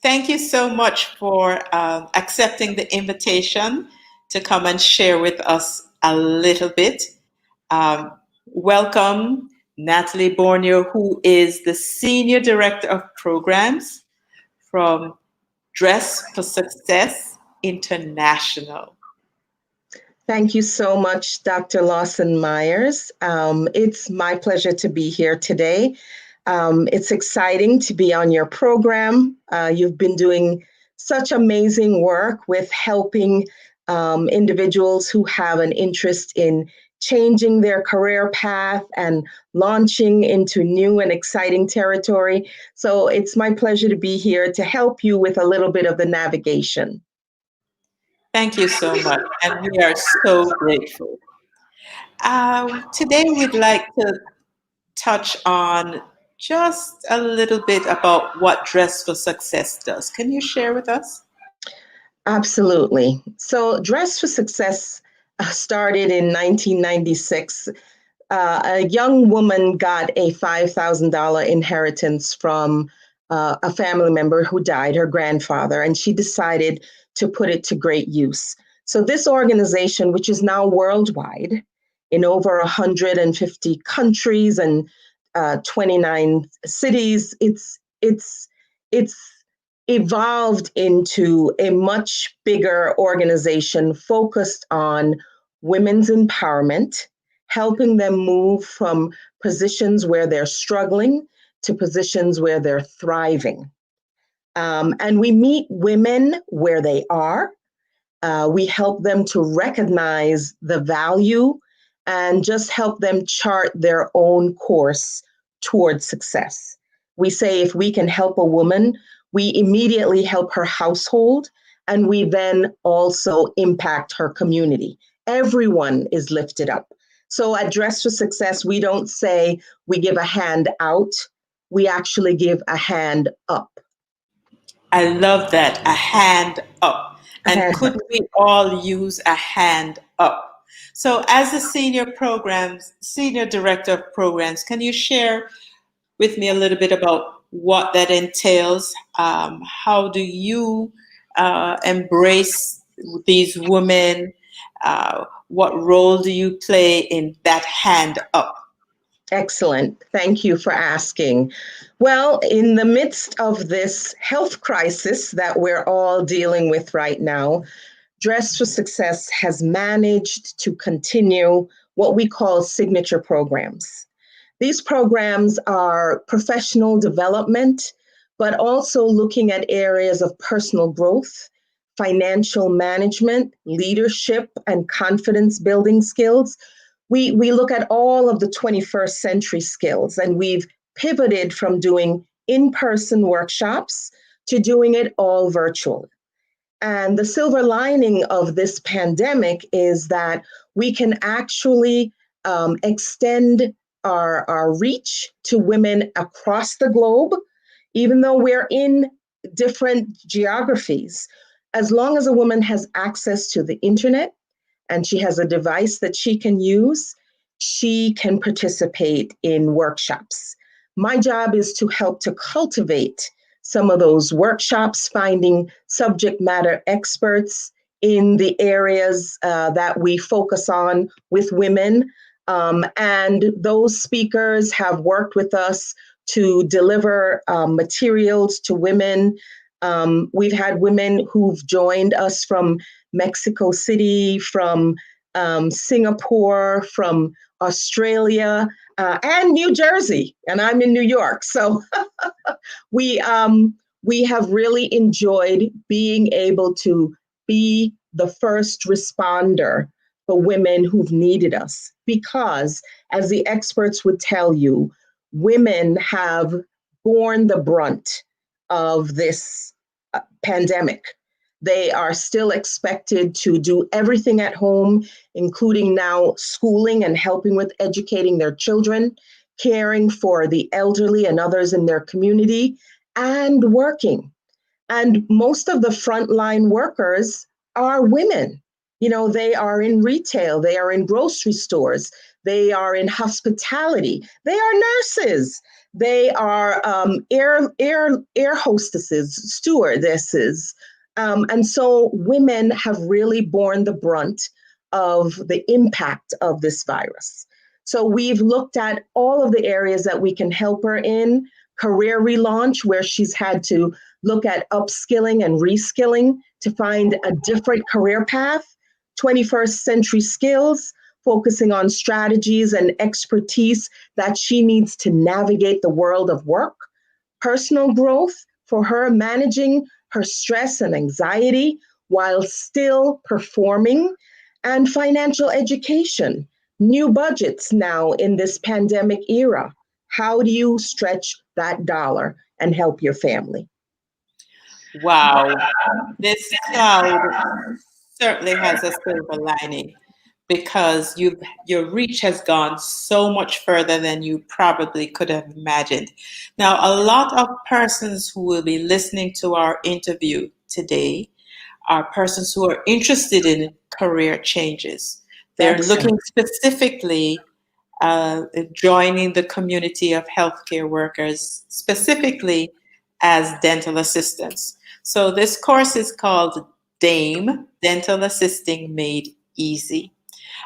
Thank you so much for accepting the invitation to come and share with us a little bit. Um, Welcome, Natalie Borneo, who is the Senior Director of Programs from Dress for Success International. Thank you so much, Dr. Lawson Myers. It's my pleasure to be here today. It's exciting to be on your program. You've been doing such amazing work with helping individuals who have an interest in changing their career path and launching into new and exciting territory. So it's my pleasure to be here to help you with a little bit of the navigation. Thank you so much, and we are so grateful. Today, we'd like to touch on just a little bit about what Dress for Success does. Can you share with us? Absolutely. So, Dress for Success started in 1996. A young woman got a $5,000 inheritance from a family member who died, her grandfather, and she decided to put it to great use. So, this organization, which is now worldwide in over 150 countries and 29 cities, it's evolved into a much bigger organization focused on women's empowerment, helping them move from positions where they're struggling to positions where they're thriving. And we meet women where they are. We help them to recognize the value and just help them chart their own course towards success. We say if we can help a woman, we immediately help her household, and we then also impact her community. Everyone is lifted up. So at Dress for Success, we don't say we give a hand out, we actually give a hand up. I love that, a hand up. And could we all use a hand up? So, as the senior director of programs, can you share with me a little bit about what that entails? How do you embrace these women? What role do you play in that hand up? Excellent. Thank you for asking. Well, in the midst of this health crisis that we're all dealing with right now, Dress for Success has managed to continue what we call signature programs. These programs are professional development, but also looking at areas of personal growth, financial management, leadership, and confidence building skills. We look at all of the 21st century skills, and we've pivoted from doing in-person workshops to doing it all virtual. And the silver lining of this pandemic is that we can actually extend our reach to women across the globe, even though we're in different geographies. As long as a woman has access to the internet and she has a device that she can use, she can participate in workshops. My job is to help to cultivate some of those workshops, finding subject matter experts in the areas that we focus on with women. And those speakers have worked with us to deliver materials to women. We've had women who've joined us from Mexico City, from Singapore, from Australia, and New Jersey, and I'm in New York. So we have really enjoyed being able to be the first responder for women who've needed us, because as the experts would tell you, women have borne the brunt of this pandemic. They are still expected to do everything at home, including now schooling and helping with educating their children, caring for the elderly and others in their community, and working. And most of the frontline workers are women. You know, they are in retail, they are in grocery stores, They are in hospitality. They are nurses. They are air hostesses, stewardesses. And so women have really borne the brunt of the impact of this virus. So we've looked at all of the areas that we can help her in. Career relaunch, where she's had to look at upskilling and reskilling to find a different career path. 21st century skills, focusing on strategies and expertise that she needs to navigate the world of work. Personal growth for her, managing her stress and anxiety while still performing. And financial education, new budgets now in this pandemic era. How do you stretch that dollar and help your family? Wow. This cloud certainly has a silver lining because your reach has gone so much further than you probably could have imagined. Now, a lot of persons who will be listening to our interview today are persons who are interested in career changes. They're Excellent. looking specifically joining the community of healthcare workers, specifically as dental assistants. So this course is called DAME, Dental Assisting Made Easy.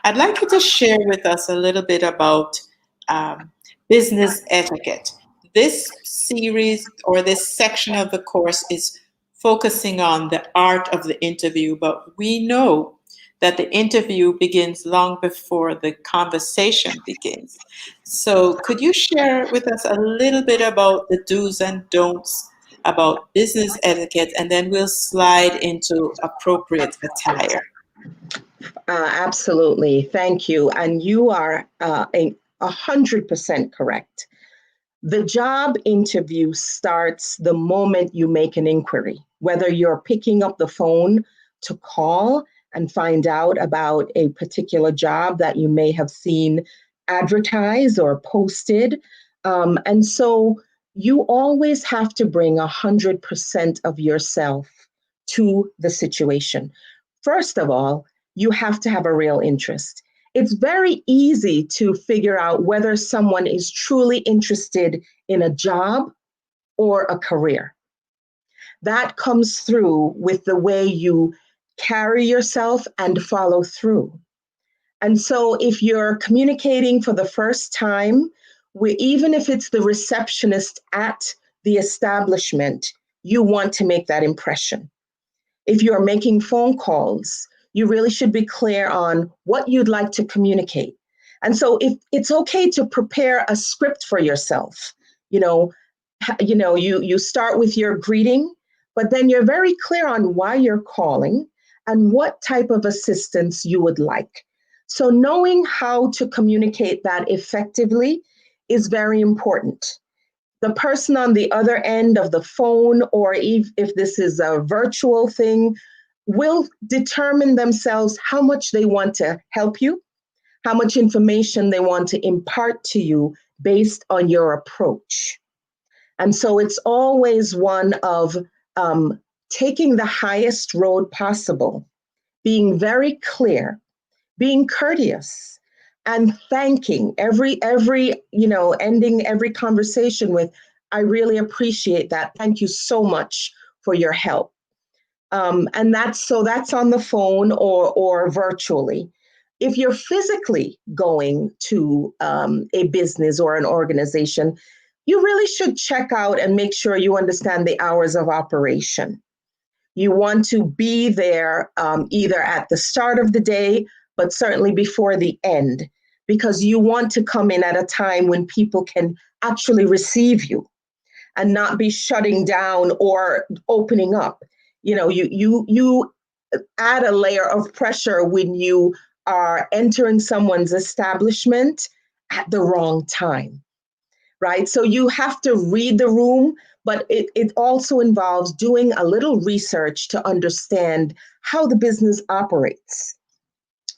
I'd like you to share with us a little bit about um, business etiquette. This series or this section of the course is focusing on the art of the interview, but we know that the interview begins long before the conversation begins. So, could you share with us a little bit about the do's and don'ts about business etiquette, and then we'll slide into appropriate attire? Absolutely. Thank you. And you are 100% correct. The job interview starts the moment you make an inquiry, whether you're picking up the phone to call and find out about a particular job that you may have seen advertised or posted. And so you always have to bring 100% of yourself to the situation. First of all, you have to have a real interest. It's very easy to figure out whether someone is truly interested in a job or a career. That comes through with the way you carry yourself and follow through. And so if you're communicating for the first time, even if it's the receptionist at the establishment, you want to make that impression. If you're making phone calls, you really should be clear on what you'd like to communicate. And so if it's okay to prepare a script for yourself, you know, you start with your greeting, but then you're very clear on why you're calling and what type of assistance you would like. So knowing how to communicate that effectively is very important. The person on the other end of the phone, or if this is a virtual thing, will determine themselves how much they want to help you, how much information they want to impart to you based on your approach. And so it's always one of taking the highest road possible, being very clear, being courteous, and thanking ending every conversation with, I really appreciate that. Thank you so much for your help. And that's on the phone or virtually. If you're physically going to a business or an organization, you really should check out and make sure you understand the hours of operation. You want to be there either at the start of the day, but certainly before the end, because you want to come in at a time when people can actually receive you and not be shutting down or opening up. You add a layer of pressure when you are entering someone's establishment at the wrong time, right? So you have to read the room, but it also involves doing a little research to understand how the business operates.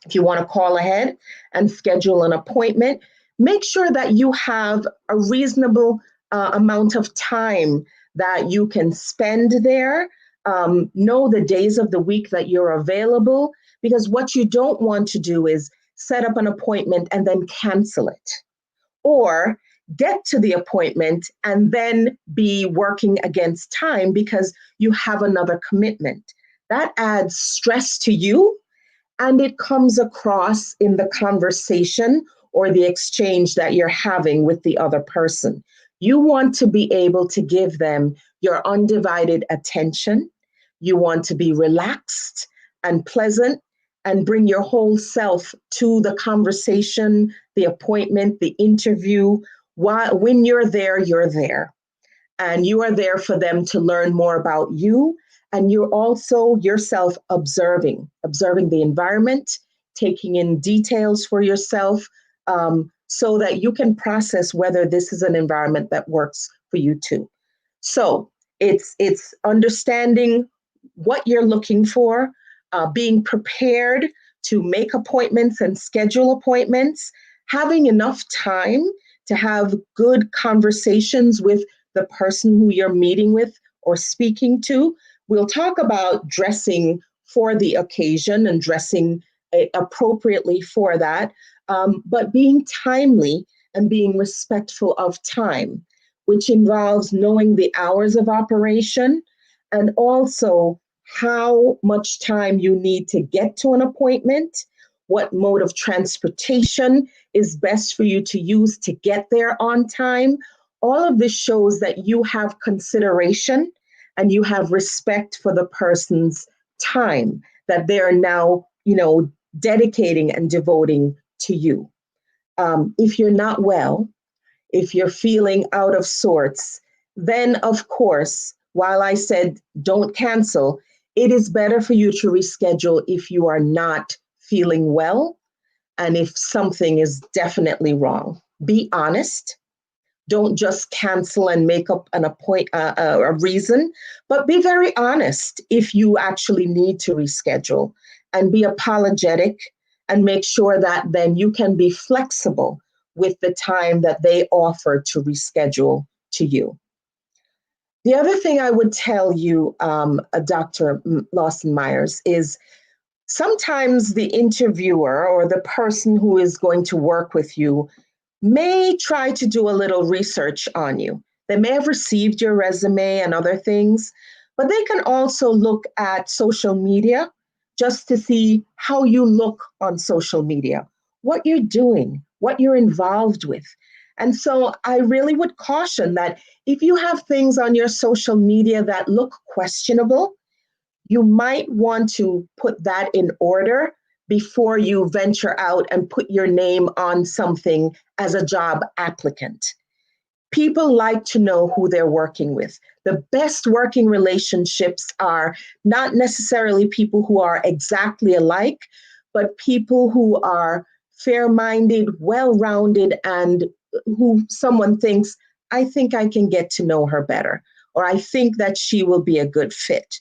If you want to call ahead and schedule an appointment, make sure that you have a reasonable amount of time that you can spend there. Know the days of the week that you're available, because what you don't want to do is set up an appointment and then cancel it, or get to the appointment and then be working against time because you have another commitment. That adds stress to you, and it comes across in the conversation or the exchange that you're having with the other person. You want to be able to give them your undivided attention. You want to be relaxed and pleasant and bring your whole self to the conversation, the appointment, the interview. When you're there, you're there. And you are there for them to learn more about you. And you're also yourself observing the environment, taking in details for yourself, so that you can process whether this is an environment that works for you too. So it's understanding what you're looking for, being prepared to make appointments and schedule appointments, having enough time to have good conversations with the person who you're meeting with or speaking to. We'll talk about dressing for the occasion and dressing appropriately for that, but being timely and being respectful of time, which involves knowing the hours of operation and also how much time you need to get to an appointment, what mode of transportation is best for you to use to get there on time. All of this shows that you have consideration and you have respect for the person's time that they're now, dedicating and devoting to you. If you're not well, if you're feeling out of sorts, then of course, while I said don't cancel, it is better for you to reschedule if you are not feeling well and if something is definitely wrong. Be honest. Don't just cancel and make up a reason, but be very honest if you actually need to reschedule, and be apologetic and make sure that then you can be flexible with the time that they offer to reschedule to you. The other thing I would tell you, Dr. Lawson Myers, is sometimes the interviewer or the person who is going to work with you may try to do a little research on you. They may have received your resume and other things, but they can also look at social media just to see how you look on social media, what you're doing, what you're involved with. And so I really would caution that if you have things on your social media that look questionable, you might want to put that in order before you venture out and put your name on something as a job applicant. People like to know who they're working with. The best working relationships are not necessarily people who are exactly alike, but people who are fair-minded, well-rounded, and who someone thinks, I think I can get to know her better, or I think that she will be a good fit.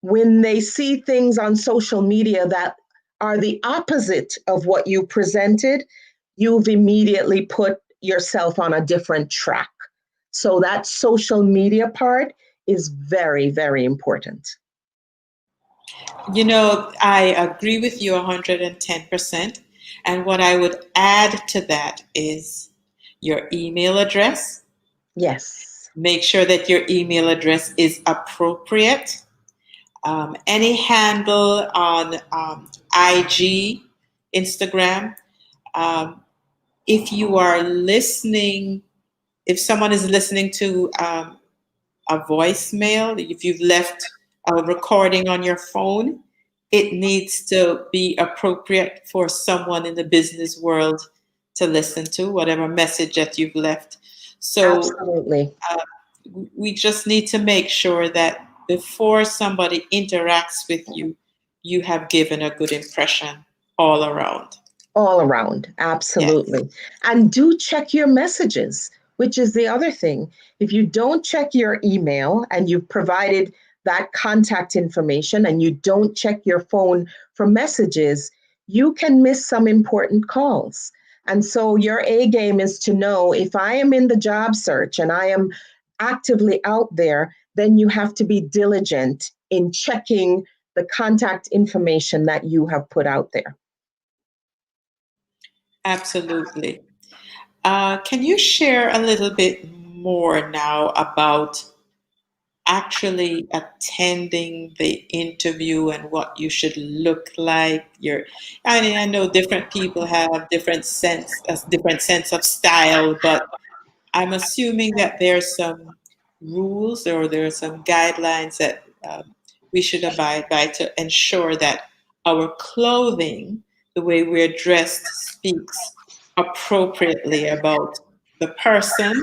When they see things on social media that are the opposite of what you presented, you've immediately put yourself on a different track. So that social media part is very, very important. I agree with you 110%. And what I would add to that is your email address. Yes. Make sure that your email address is appropriate. Any handle on IG, Instagram, if you are listening, if someone is listening to a voicemail, if you've left a recording on your phone, it needs to be appropriate for someone in the business world to listen to, whatever message that you've left. So absolutely. We just need to make sure that before somebody interacts with you, you have given a good impression all around. All around, absolutely. Yes. And do check your messages, which is the other thing. If you don't check your email and you've provided that contact information and you don't check your phone for messages, you can miss some important calls. And so your A game is to know, if I am in the job search and I am actively out there, then you have to be diligent in checking the contact information that you have put out there. Absolutely. Can you share a little bit more now about actually attending the interview and what you should look like? I mean, I know different people have different sense of style, but I'm assuming that there's some rules or there are some guidelines that we should abide by to ensure that our clothing, the way we're dressed, speaks appropriately about the person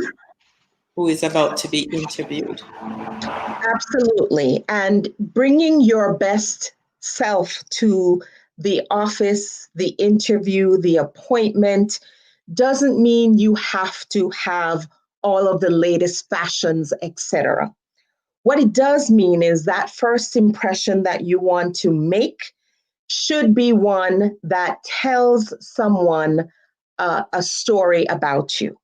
who is about to be interviewed. Absolutely. And bringing your best self to the office, the interview, the appointment doesn't mean you have to have all of the latest fashions, etc. What it does mean is that first impression that you want to make should be one that tells someone a story about you.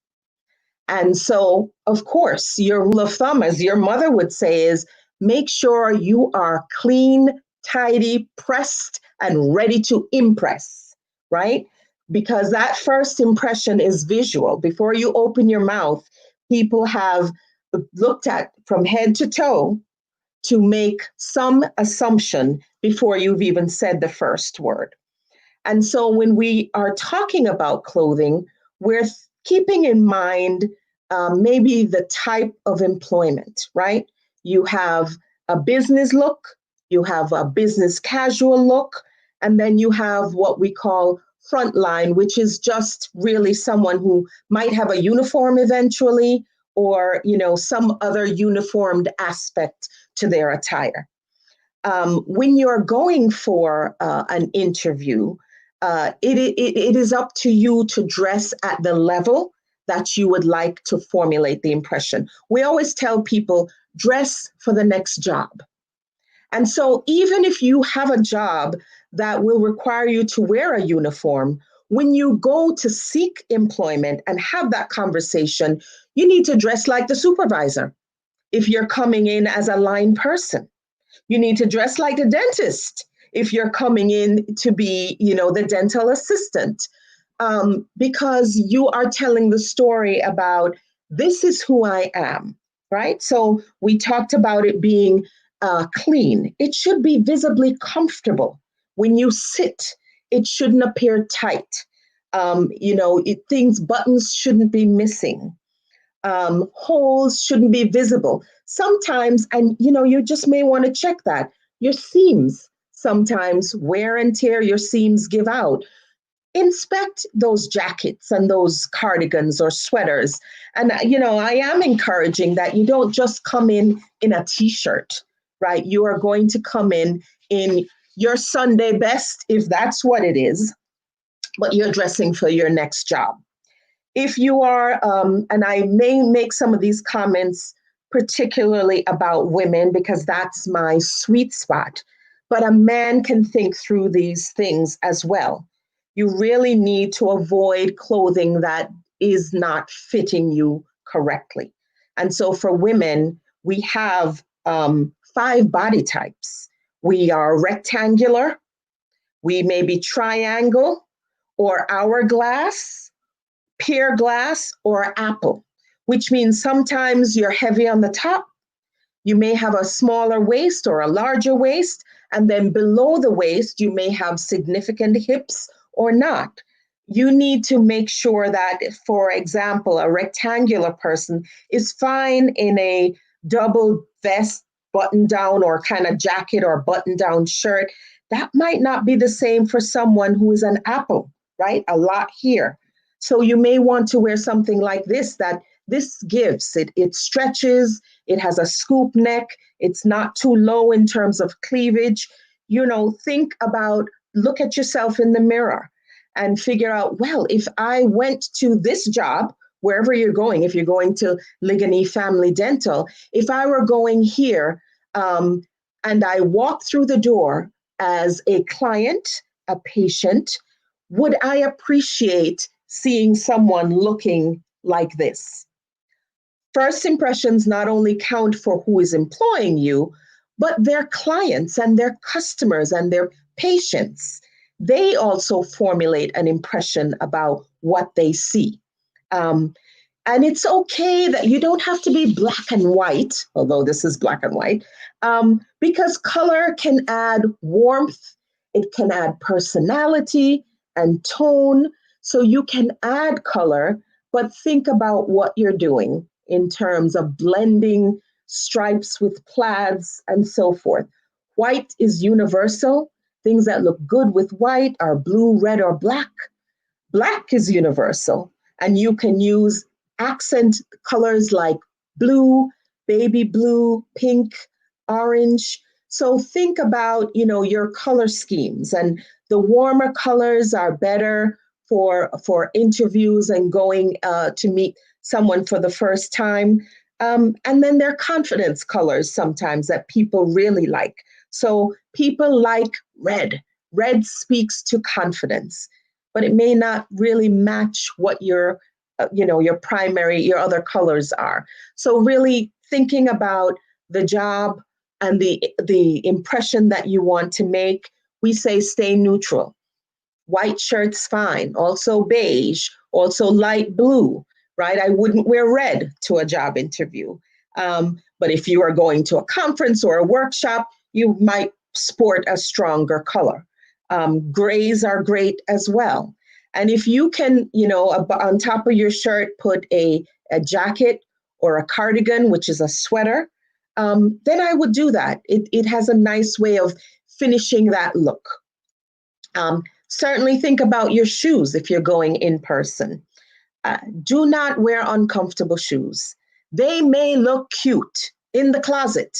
And so, of course, your rule of thumb, as your mother would say, is make sure you are clean, tidy, pressed, and ready to impress, right? Because that first impression is visual. Before you open your mouth, people have looked at from head to toe to make some assumption before you've even said the first word. And so when we are talking about clothing, we're keeping in mind maybe the type of employment, right? You have a business look, you have a business casual look, and then you have what we call frontline, which is just really someone who might have a uniform eventually, or some other uniformed aspect to their attire. When you're going for an interview, it is up to you to dress at the level that you would like to formulate the impression. We always tell people, dress for the next job. And so even if you have a job that will require you to wear a uniform, when you go to seek employment and have that conversation, you need to dress like the supervisor. If you're coming in as a line person, you need to dress like the dentist if you're coming in to be, the dental assistant, because you are telling the story about this is who I am, right? So we talked about it being clean. It should be visibly comfortable. When you sit, it shouldn't appear tight. Buttons shouldn't be missing. Holes shouldn't be visible. Sometimes, and you just may want to check that. Your seams, sometimes wear and tear, your seams give out. Inspect those jackets and those cardigans or sweaters. And, I am encouraging that you don't just come in a t-shirt, right? You are going to come in your Sunday best, if that's what it is, but you're dressing for your next job. If you are, and I may make some of these comments particularly about women because that's my sweet spot, but a man can think through these things as well. You really need to avoid clothing that is not fitting you correctly. And so for women, we have 5 body types. We are rectangular, we may be triangle or hourglass, pear glass, or apple, which means sometimes you're heavy on the top. You may have a smaller waist or a larger waist, and then below the waist, you may have significant hips or not. You need to make sure that, for example, a rectangular person is fine in a double vest, button down, or kind of jacket or button down shirt. That might not be the same for someone who is an apple, right? A lot here. So you may want to wear something like this, that this gives, it stretches, it has a scoop neck, it's not too low in terms of cleavage. Think about, look at yourself in the mirror and figure out, well, if I went to this job, wherever you're going, if you're going to Ligony Family Dental, if I were going here and I walked through the door as a client, a patient, would I appreciate seeing someone looking like this? First impressions not only count for who is employing you, but their clients and their customers and their patients. they also formulate an impression about what they see. Um, and it's okay that you don't have to be black and white, although this is black and white, because color can add warmth, it can add personality and tone. So you can add color, but think about what you're doing in terms of blending stripes with plaids and so forth. White is universal. Things that look good with white are blue, red, or black. Black is universal, and you can use accent colors like blue, baby blue, pink, orange. So think about, your color schemes, and the warmer colors are better for interviews and going to meet someone for the first time. And then there are confidence colors sometimes that people really like. So people like red. Red speaks to confidence, but it may not really match what your other colors are. So really thinking about the job and the impression that you want to make, we say stay neutral. White shirt's fine, also beige, also light blue, right? I wouldn't wear red to a job interview. But if you are going to a conference or a workshop, you might sport a stronger color. Grays are great as well. And if you can, on top of your shirt, put a jacket or a cardigan, which is a sweater, then I would do that. It has a nice way of finishing that look. Certainly think about your shoes if you're going in person. Do not wear uncomfortable shoes. They may look cute in the closet,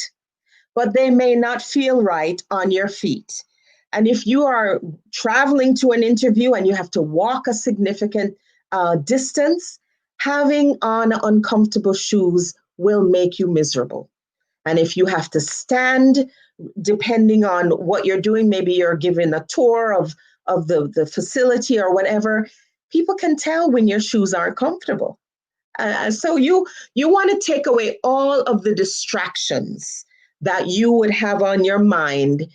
but they may not feel right on your feet. And if you are traveling to an interview and you have to walk a significant distance, having on uncomfortable shoes will make you miserable. And if you have to stand, depending on what you're doing, maybe you're giving a tour of the facility or whatever, people can tell when your shoes aren't comfortable. So you want to take away all of the distractions that you would have on your mind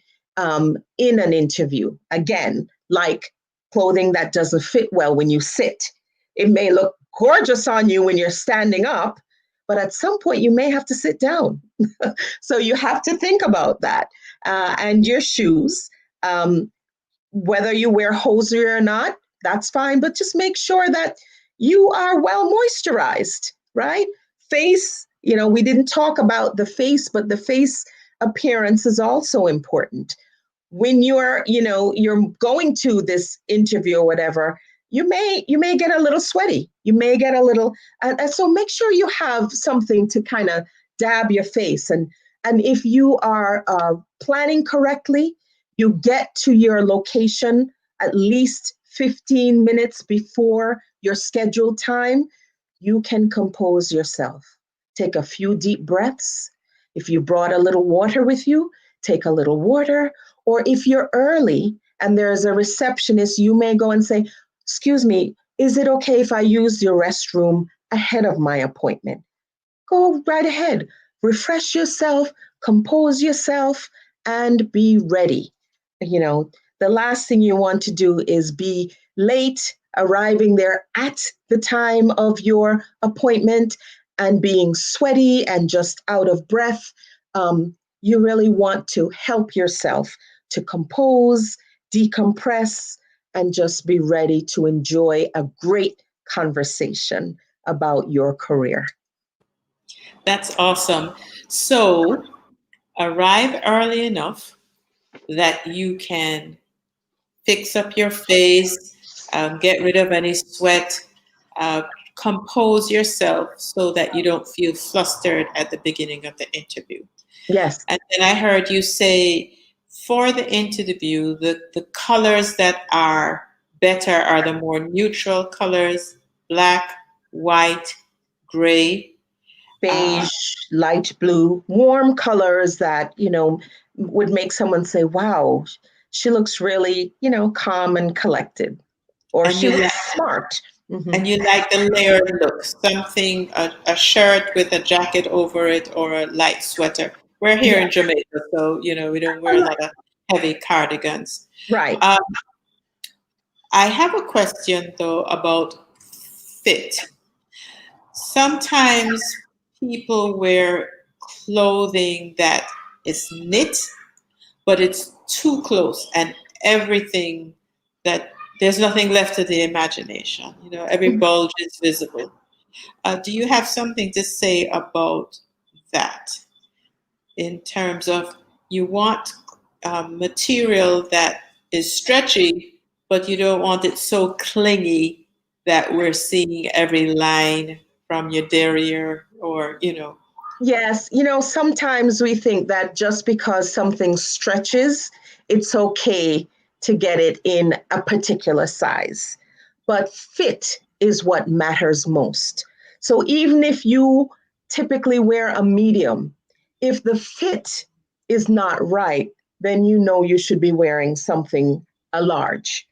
in an interview. Again, like clothing that doesn't fit well when you sit. It may look gorgeous on you when you're standing up, but at some point you may have to sit down. So you have to think about that. And your shoes, whether you wear hosiery or not, that's fine, but just make sure that you are well moisturized, right? Face, we didn't talk about the face, but the face appearance is also important. When you're going to this interview or whatever, you may get a little sweaty. You may get a little, and so make sure you have something to kind of dab your face. And if you are planning correctly, you get to your location at least 15 minutes before your scheduled time. You can compose yourself. Take a few deep breaths. If you brought a little water with you, take a little water. Or if you're early and there's a receptionist, you may go and say, "Excuse me, is it okay if I use your restroom ahead of my appointment?" Go right ahead. Refresh yourself, compose yourself, and be ready. The last thing you want to do is be late, arriving there at the time of your appointment and being sweaty and just out of breath. You really want to help yourself to compose, decompress, and just be ready to enjoy a great conversation about your career. That's awesome. So arrive early enough that you can fix up your face, get rid of any sweat, uh, compose yourself so that you don't feel flustered at the beginning of the interview. Yes. And then I heard you say for the interview, the colors that are better are the more neutral colors, black, white, gray. Uh, Beige, light blue, warm colors that, would make someone say, wow, she looks really, calm and collected, or and she you looks smart. And Mhm. you like the layered look, something, a shirt with a jacket over it or a light sweater. We're here Yeah, in Jamaica, so, we don't wear a lot of heavy cardigans. right. Um, I have a question though about fit. Sometimes people wear clothing that is knit, but it's too close and everything that there's nothing left to the imagination. You know, every bulge is visible. Do you have something to say about that in terms of you want material that is stretchy, but you don't want it so clingy that we're seeing every line from your derriere or, you know. Yes, sometimes we think that just because something stretches, it's okay to get it in a particular size. But fit is what matters most. So even if you typically wear a medium, if the fit is not right, then you know you should be wearing something a large.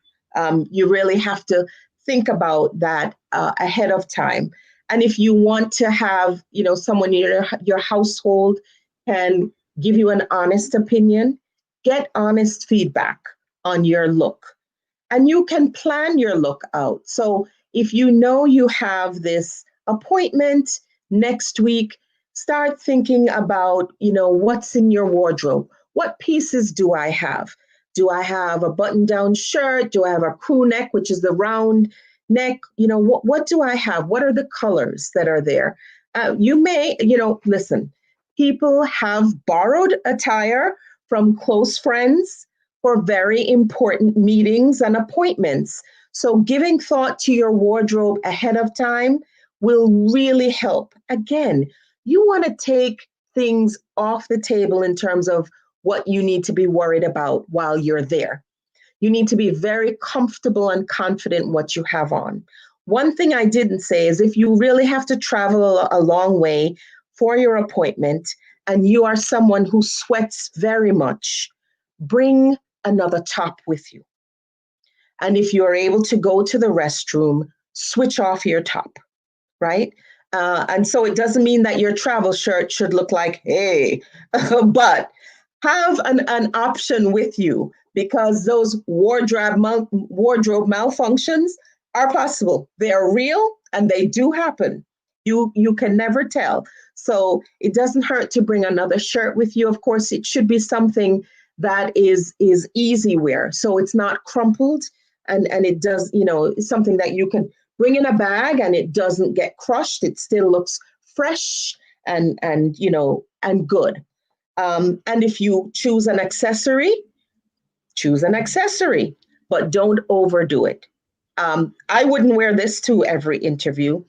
You really have to think about that ahead of time. And if you want to have, someone in your household can give you an honest opinion, get honest feedback on your look. And you can plan your look out. So if you know you have this appointment next week, start thinking about, what's in your wardrobe. What pieces do I have? Do I have a button-down shirt? Do I have a crew neck, which is the round neck? What do I have? What are the colors that are there? You may, listen, people have borrowed attire from close friends for very important meetings and appointments. So, giving thought to your wardrobe ahead of time will really help. Again, you want to take things off the table in terms of what you need to be worried about while you're there. You need to be very comfortable and confident in what you have on. One thing I didn't say is if you really have to travel a long way for your appointment and you are someone who sweats very much, bring another top with you. And if you're able to go to the restroom, switch off your top, right? And so it doesn't mean that your travel shirt should look like, hey, but have an option with you because those wardrobe malfunctions are possible. They are real and they do happen. You can never tell. So it doesn't hurt to bring another shirt with you. Of course, it should be something that is easy wear. So it's not crumpled and it does, it's something that you can bring in a bag and it doesn't get crushed. It still looks fresh and good. And if you choose an accessory, but don't overdo it. I wouldn't wear this to every interview.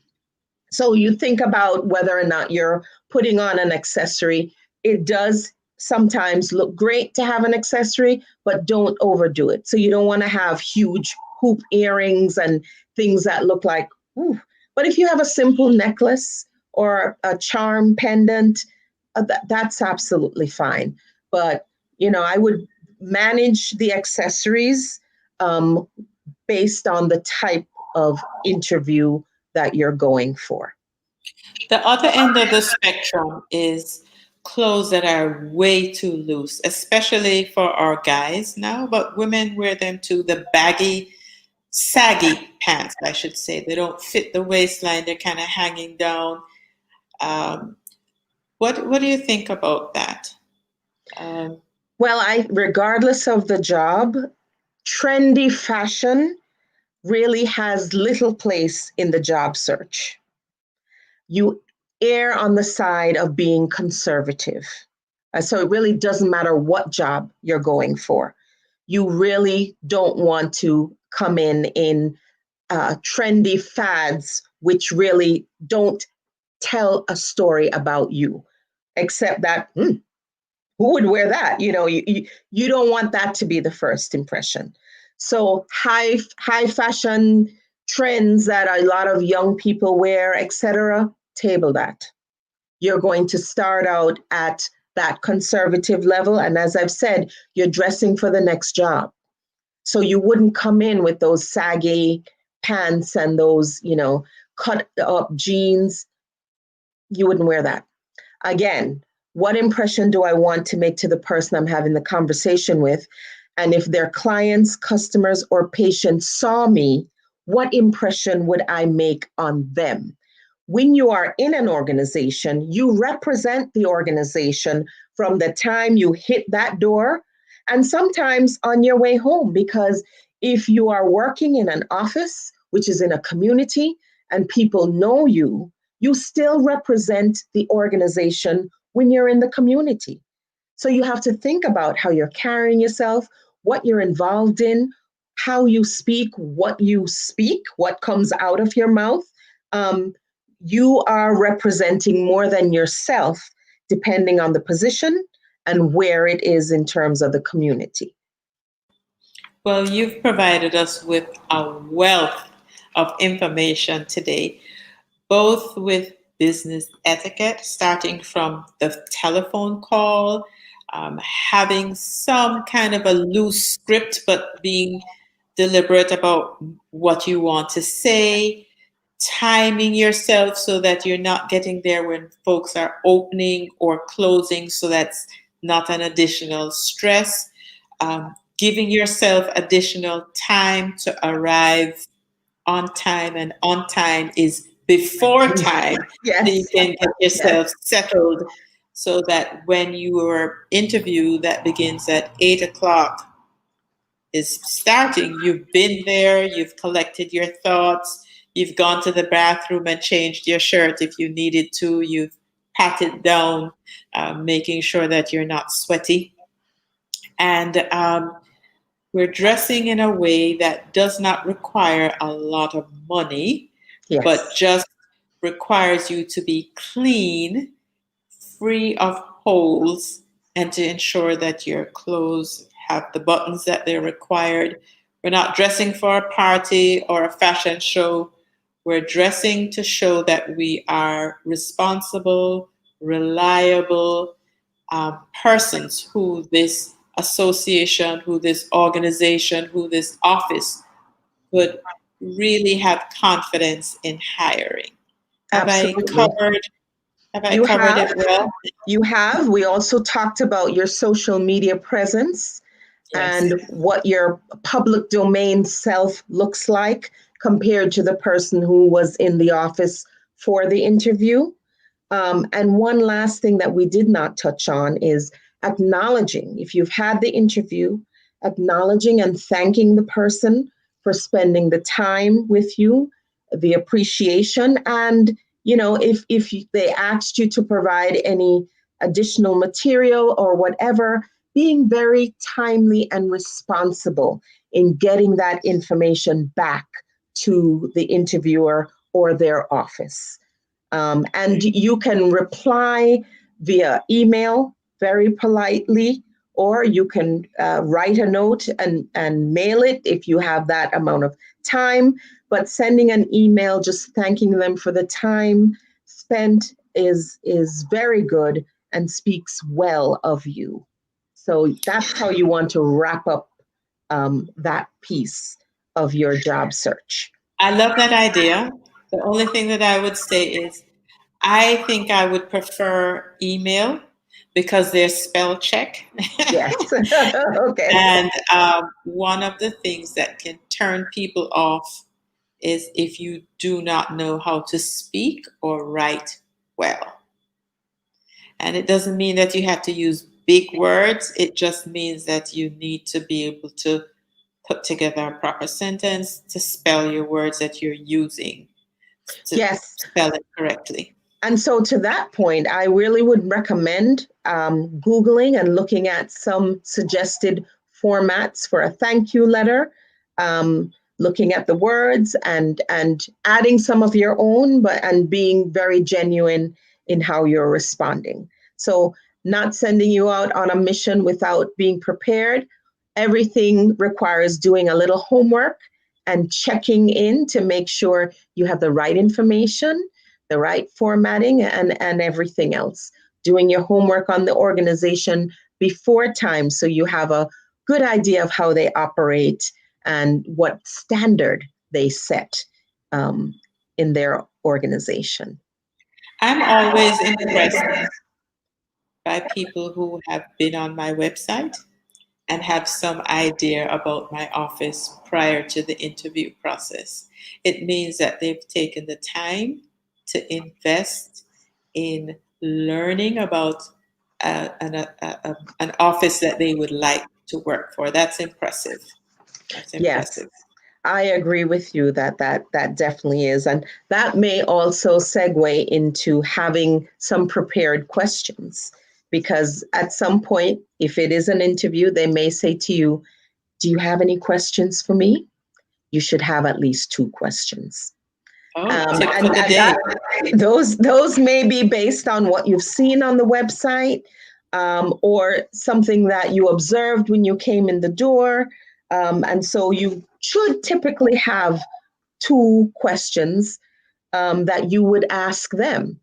So you think about whether or not you're putting on an accessory. It does sometimes look great to have an accessory, but don't overdo it. So you don't want to have huge hoop earrings and things that look like, ooh. But if you have a simple necklace or a charm pendant, that's absolutely fine. But, I would manage the accessories um, based on the type of interview that you're going for. The other end of the spectrum is clothes that are way too loose, especially for our guys now, but women wear them too. The baggy, saggy pants, I should say. They don't fit the waistline, they're kind of hanging down. Um, what do you think about that? Um, Well, regardless of the job, trendy fashion really has little place in the job search. You err on the side of being conservative. So it really doesn't matter what job you're going for. You really don't want to come in trendy fads, which really don't tell a story about you, except that who would wear that? You don't want that to be the first impression. So high fashion trends that a lot of young people wear, etc., table that. You're going to start out at that conservative level. And as I've said, you're dressing for the next job. So you wouldn't come in with those saggy pants and those, cut up jeans. You wouldn't wear that. Again, what impression do I want to make to the person I'm having the conversation with? And if their clients, customers, or patients saw me, what impression would I make on them? When you are in an organization, you represent the organization from the time you hit that door and sometimes on your way home. Because if you are working in an office, which is in a community, and people know you, you still represent the organization when you're in the community. So you have to think about how you're carrying yourself, what you're involved in, how you speak, what comes out of your mouth. Um, you are representing more than yourself, depending on the position and where it is in terms of the community. Well, you've provided us with a wealth of information today, both with business etiquette, starting from the telephone call, having some kind of a loose script, but being deliberate about what you want to say, timing yourself so that you're not getting there when folks are opening or closing, so that's not an additional stress. Giving yourself additional time to arrive on time, and on time is before time, so you Yes, can get yes, yourself settled so that when your interview that begins at 8 o'clock is starting, you've been there, you've collected your thoughts, you've gone to the bathroom and changed your shirt if you needed to, you've patted down, making sure that you're not sweaty. And we're dressing in a way that does not require a lot of money, but yes, just requires you to be clean, free of holes, and to ensure that your clothes have the buttons that they're required. We're not dressing for a party or a fashion show. We're dressing to show that we are responsible, reliable persons who this association, who this organization, who this office would really have confidence in hiring. Have I absolutely. covered have I You covered have, it well? you have. We also talked about your social media presence Yes. and what your public domain self looks like compared to the person who was in the office for the interview. And one last thing that we did not touch on is acknowledging, if you've had the interview, acknowledging and thanking the person for spending the time with you, the appreciation, and if they asked you to provide any additional material or whatever, being very timely and responsible in getting that information back to the interviewer or their office. And you can reply via email very politely, or you can write a note and mail it if you have that amount of time. But sending an email just thanking them for the time spent is very good and speaks well of you. So that's how you want to wrap up that piece of your job search. I love that idea. The only thing that I would say is I think I would prefer email because there's spell check. Yes. Okay. And one of the things that can turn people off is if you do not know how to speak or write well. And it doesn't mean that you have to use big words, it just means that you need to be able to put together a proper sentence, to spell your words that you're using, to Yes. spell it correctly. And so, to that point, I really would recommend Googling and looking at some suggested formats for a thank you letter, looking at the words and adding some of your own, but and being very genuine in how you're responding. So, not sending you out on a mission without being prepared. Everything requires doing a little homework and checking in to make sure you have the right information, the right formatting, and everything else. Doing your homework on the organization before time so you have a good idea of how they operate and what standard they set in their organization. I'm always impressed by people who have been on my website and have some idea about my office prior to the interview process. It means that they've taken the time to invest in learning about an office that they would like to work for. That's impressive. That's Yes, impressive. I agree with you that that definitely is, and that may also segue into having some prepared questions, because at some point, if it is an interview, they may say to you, "Do you have any questions for me?" You should have at least two questions. Oh, Um, tip for and the and day. that, those may be based on what you've seen on the website, or something that you observed when you came in the door. And so you should typically have two questions that you would ask them.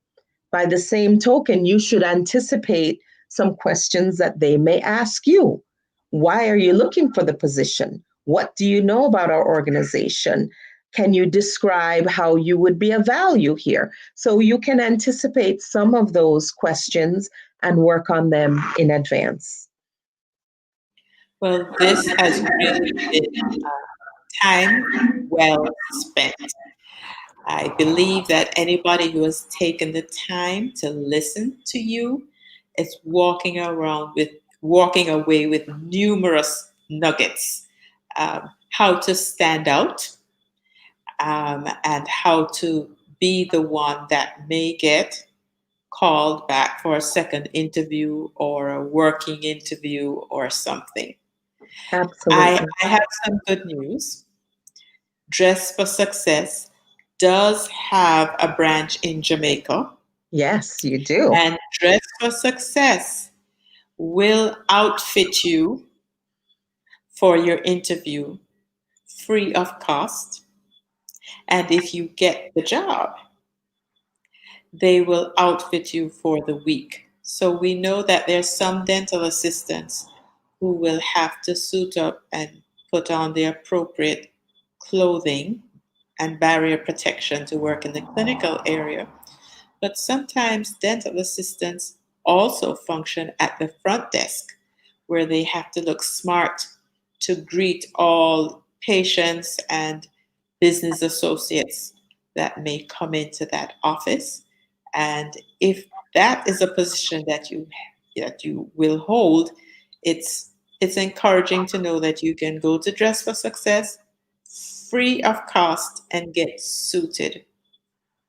By the same token, you should anticipate some questions that they may ask you. Why are you looking for the position? What do you know about our organization? Can you describe how you would be of value here? So you can anticipate some of those questions and work on them in advance. Well, this has really been time well spent. I believe that anybody who has taken the time to listen to you is walking away with numerous nuggets. How to stand out, and how to be the one that may get called back for a second interview or a working interview or something. I, Absolutely. I have some good news. Dress for Success does have a branch in Jamaica, Yes, you do. and Dress for Success will outfit you for your interview free of cost. And if you get the job, they will outfit you for the week. So we know that there's some dental assistants who will have to suit up and put on the appropriate clothing and barrier protection to work in the clinical area. But sometimes dental assistants also function at the front desk where they have to look smart to greet all patients and business associates that may come into that office. And if that is a position that you will hold, it's it's encouraging to know that you can go to Dress for Success free of cost and get suited.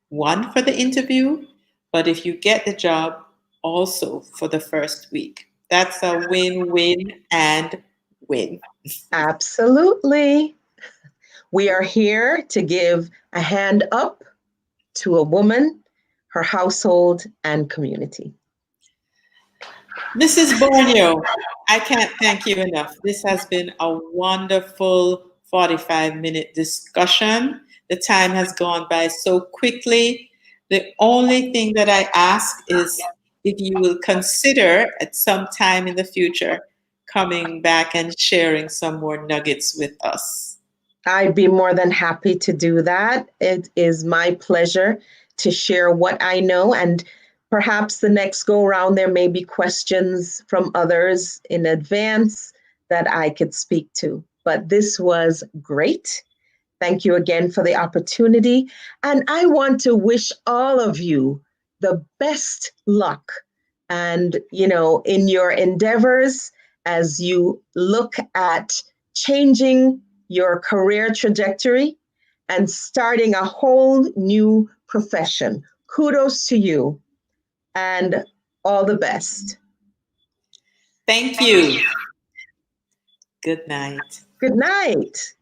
One for the interview, but if you get the job, also for the first week. That's a win, win, and win. Absolutely. We are here to give a hand up to a woman, her household, and community. Mrs. Borneo, I can't thank you enough. This has been a wonderful 45-minute discussion. The time has gone by so quickly. The only thing that I ask is if you will consider at some time in the future coming back and sharing some more nuggets with us. I'd be more than happy to do that. It is my pleasure to share what I know, and perhaps the next go around there may be questions from others in advance that I could speak to. But this was great. Thank you again for the opportunity. And I want to wish all of you the best luck and, in your endeavors as you look at changing your career trajectory and starting a whole new profession. Kudos to you and all the best. Thank you. Good night. Good night.